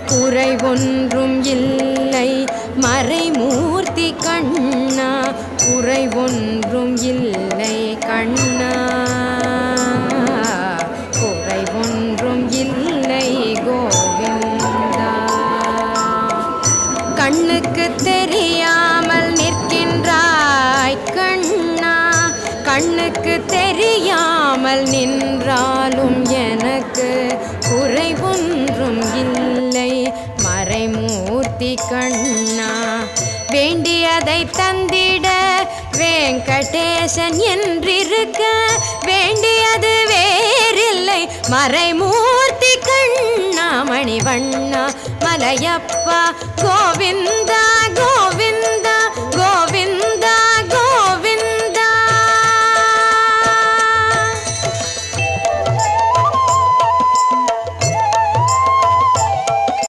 குறை ஒன்றும் இல்லை மறைமூர்த்தி கண்ணா, குறை ஒன்றும் இல்லை கண்ணா, குறை ஒன்றும் இல்லை கோவிந்தா. கண்ணுக்கு தெரியாமல் நிற்கின்றாய் கண்ணா, கண்ணுக்கு தெரியாமல் நின்றாலும் எனக்கு குறை ஒன்றும் இல்லை மறைமூர்த்தி கண்ணா. வேண்டியதை தந்திட வெங்கடேசன் என்றிருக்க, வேண்டியது வேறில்லை மறைமூர்த்தி கண்ணா. மணிவண்ணா மலையப்பா கோவிந்தா கோவிந்தா.